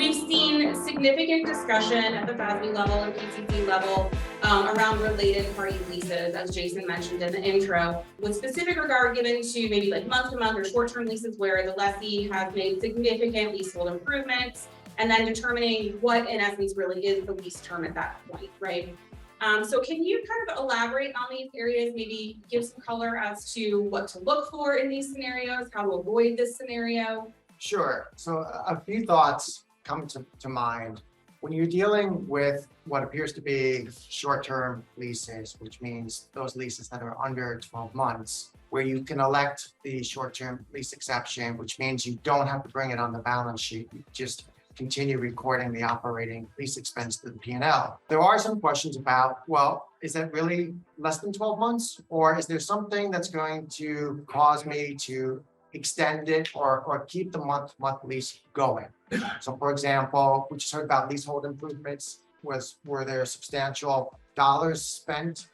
We've seen significant discussion at the FASB level and PCC level around related party leases, as Jason mentioned in the intro, with specific regard given to maybe like month-to-month or short-term leases where the lessee has made significant leasehold improvements, and then determining what in essence really is the lease term at that point, right? So can you kind of elaborate on these areas, maybe give some color as to what to look for in these scenarios, how to avoid this scenario? Sure. So a few thoughts come to mind. When you're dealing with what appears to be short-term leases, which means those leases that are under 12 months, where you can elect the short-term lease exception, which means you don't have to bring it on the balance sheet. You just continue recording the operating lease expense to the P&L. There are some questions about, well, is that really less than 12 months? Or is there something that's going to cause me to extend it or keep the month-to-month lease going? So for example, we just heard about leasehold improvements. Were there substantial dollars spent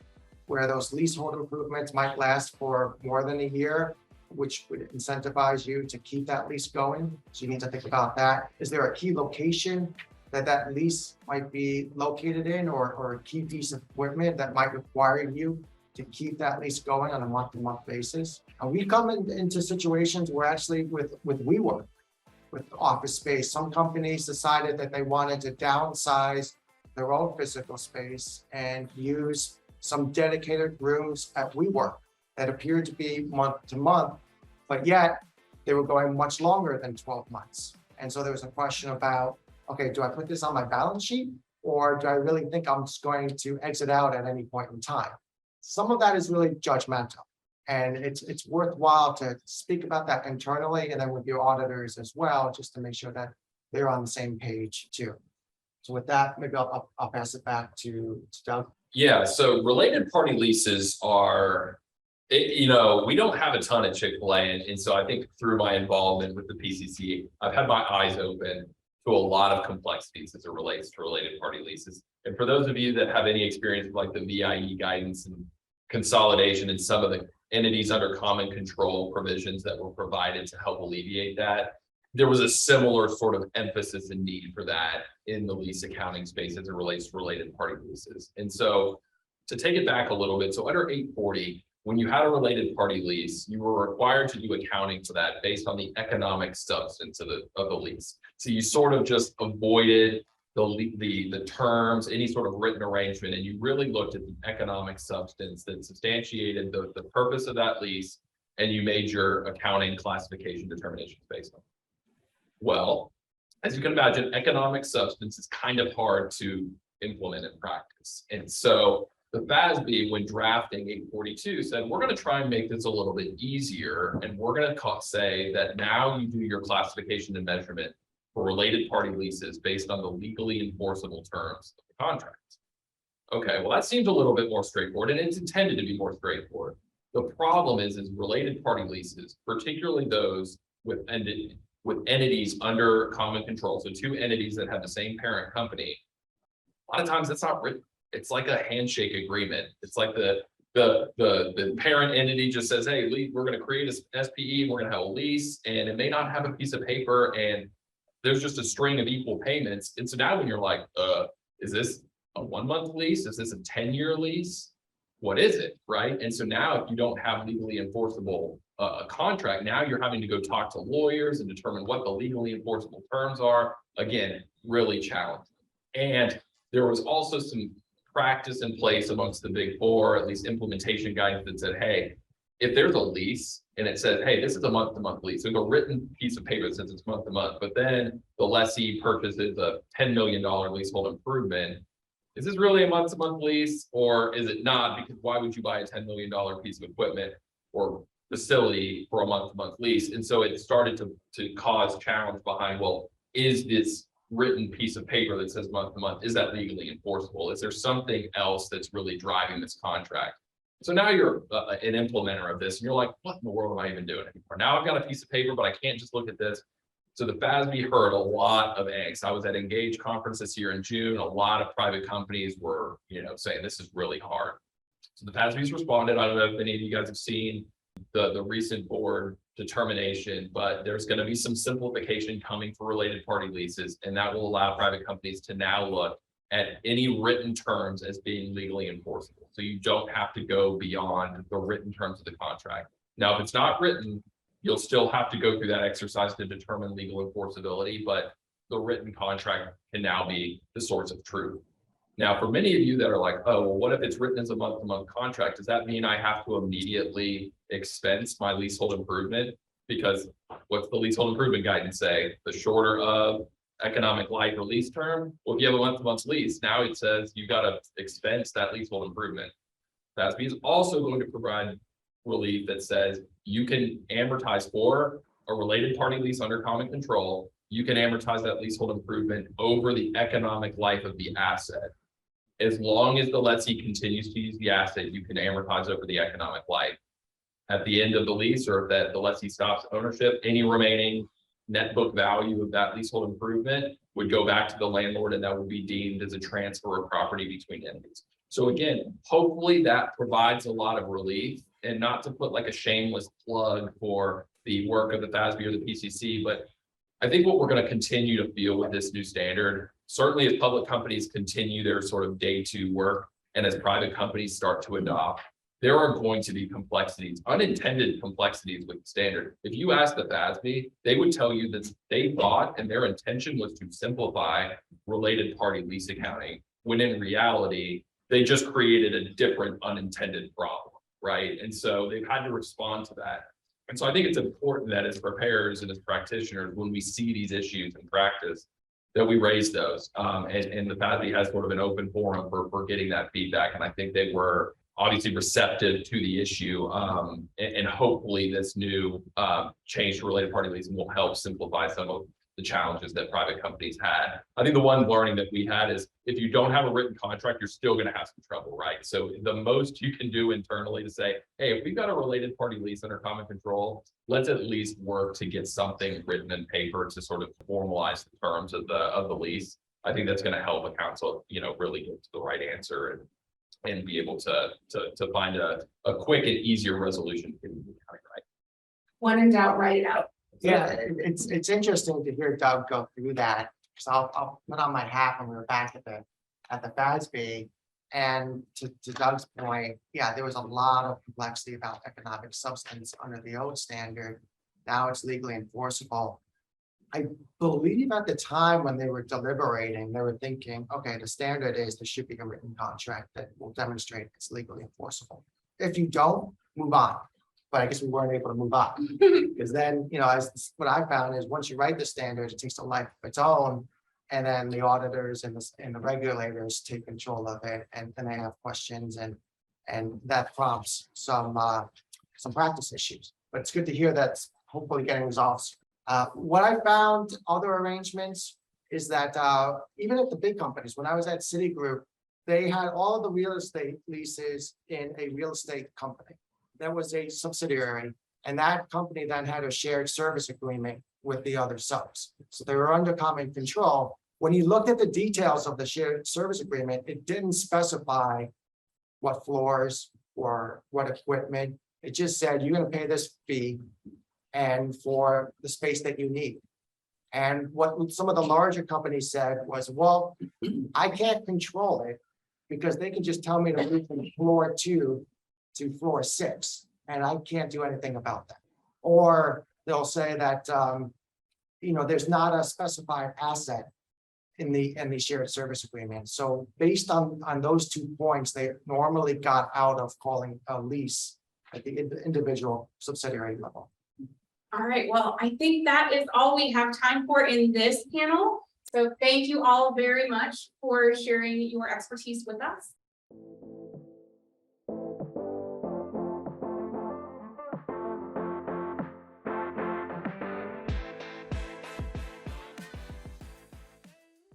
where those leasehold improvements might last for more than a year, which would incentivize you to keep that lease going? So you need to think about that. Is there a key location that lease might be located in, or a key piece of equipment that might require you to keep that lease going on a month-to-month basis? And we come into situations where actually with WeWork, with office space, some companies decided that they wanted to downsize their own physical space and use some dedicated rooms at WeWork that appeared to be month to month, but yet they were going much longer than 12 months. And so there was a question about, okay, do I put this on my balance sheet, or do I really think I'm just going to exit out at any point in time? Some of that is really judgmental, and it's worthwhile to speak about that internally and then with your auditors as well, just to make sure that they're on the same page too. So with that, maybe I'll pass it back to Doug. Yeah, so related party leases are, we don't have a ton of Chick-Fil-A, and so I think through my involvement with the PCC, I've had my eyes open to a lot of complexities as it relates to related party leases. And for those of you that have any experience with like the VIE guidance and consolidation and some of the entities under common control provisions that were provided to help alleviate that, there was a similar sort of emphasis and need for that in the lease accounting space as it relates to related party leases. And so to take it back a little bit, so under 840, when you had a related party lease, you were required to do accounting for that based on the economic substance of the lease. So you sort of just avoided the terms, any sort of written arrangement, and you really looked at the economic substance that substantiated the purpose of that lease, and you made your accounting classification determinations based on it. Well, as you can imagine, economic substance is kind of hard to implement in practice. And so the FASB, when drafting 842, said, we're going to try and make this a little bit easier, and we're going to say that now you do your classification and measurement for related party leases based on the legally enforceable terms of the contract. Okay, well, that seems a little bit more straightforward, and it's intended to be more straightforward. The problem is related party leases, particularly those with entities under common control, so two entities that have the same parent company, a lot of times it's not written. It's like a handshake agreement. It's like the parent entity just says, hey, we're going to create a SPE, we're going to have a lease, and it may not have a piece of paper, and there's just a string of equal payments. And so now when you're like, is this a 1-month lease? Is this a 10-year lease? What is it, right? And so now if you don't have legally enforceable a contract, now you're having to go talk to lawyers and determine what the legally enforceable terms are. Again, really challenging. And there was also some practice in place amongst the big four, at least implementation guidance that said, hey, if there's a lease and it says, hey, this is a month-to-month lease, there's a written piece of paper that says it's month-to-month, but then the lessee purchases a $10 million leasehold improvement, is this really a month-to-month lease, or is it not? Because why would you buy a $10 million piece of equipment or facility for a month-to-month lease? And so it started to cause challenge behind, well, is this written piece of paper that says month-to-month, is that legally enforceable? Is there something else that's really driving this contract? So now you're an implementer of this, and you're like, what in the world am I even doing anymore? Now I've got a piece of paper, but I can't just look at this. So the FASB heard a lot of angst. I was at Engage conference this year in June. A lot of private companies were, saying this is really hard. So the FASB's responded. I don't know if any of you guys have seen the recent board determination, but there's going to be some simplification coming for related party leases, and that will allow private companies to now look at any written terms as being legally enforceable. So you don't have to go beyond the written terms of the contract. Now, if it's not written, you'll still have to go through that exercise to determine legal enforceability, but the written contract can now be the source of truth. Now, for many of you that are like, oh, well, what if it's written as a month-to-month contract? Does that mean I have to immediately expense my leasehold improvement? Because what's the leasehold improvement guidance say? The shorter of economic life or lease term. Well, if you have a month-to-month lease, now it says you got to expense that leasehold improvement. FASB is also going to provide relief that says you can amortize for a related party lease under common control. You can amortize that leasehold improvement over the economic life of the asset. As long as the lessee continues to use the asset, you can amortize over the economic life. At the end of the lease, or if that the lessee stops ownership, any remaining net book value of that leasehold improvement would go back to the landlord, and that would be deemed as a transfer of property between entities. So again, hopefully that provides a lot of relief, and not to put like a shameless plug for the work of the FASB or the PCC, but I think what we're going to continue to feel with this new standard, certainly as public companies continue their sort of day two work, and as private companies start to adopt, there are going to be complexities, unintended complexities with the standard. If you ask the FASB, they would tell you that they thought and their intention was to simplify related party lease accounting, when in reality, they just created a different unintended problem, right? And so they've had to respond to that. And so I think it's important that as preparers and as practitioners, when we see these issues in practice, that we raise those. And the FASB has sort of an open forum for getting that feedback. And I think they were obviously receptive to the issue. And hopefully this new change to related party leasing will help simplify some of the challenges that private companies had. I think the one learning that we had is if you don't have a written contract, you're still going to have some trouble, right? So the most you can do internally to say, hey, if we've got a related party lease under common control, let's at least work to get something written in paper to sort of formalize the terms of the lease. I think that's going to help a council, really get to the right answer and be able to find a quick and easier resolution. Right. When in doubt, write it out. Yeah, it's interesting to hear Doug go through that, because I'll put on my hat when we were back at the FASB. And to Doug's point, yeah, there was a lot of complexity about economic substance under the old standard. Now it's legally enforceable. I believe at the time when they were deliberating, they were thinking, okay, the standard is there should be a written contract that will demonstrate it's legally enforceable. If you don't, move on. But I guess we weren't able to move on, because then, as what I found is once you write the standard, it takes a life of its own. And then the auditors and the regulators take control of it, and they have questions, and that prompts some practice issues. But it's good to hear that's hopefully getting resolved. What I found other arrangements is that even at the big companies, when I was at Citigroup, they had all the real estate leases in a real estate company. There was a subsidiary, and that company then had a shared service agreement with the other subs. So they were under common control. When you looked at the details of the shared service agreement, it didn't specify what floors or what equipment. It just said, you're going to pay this fee and for the space that you need. And what some of the larger companies said was, well, I can't control it because they can just tell me to move from floor 2 to floor 6, and I can't do anything about that. Or they'll say that, there's not a specified asset in the shared service agreement. So based on those 2 points, they normally got out of calling a lease at the individual subsidiary level. All right, well, I think that is all we have time for in this panel. So thank you all very much for sharing your expertise with us.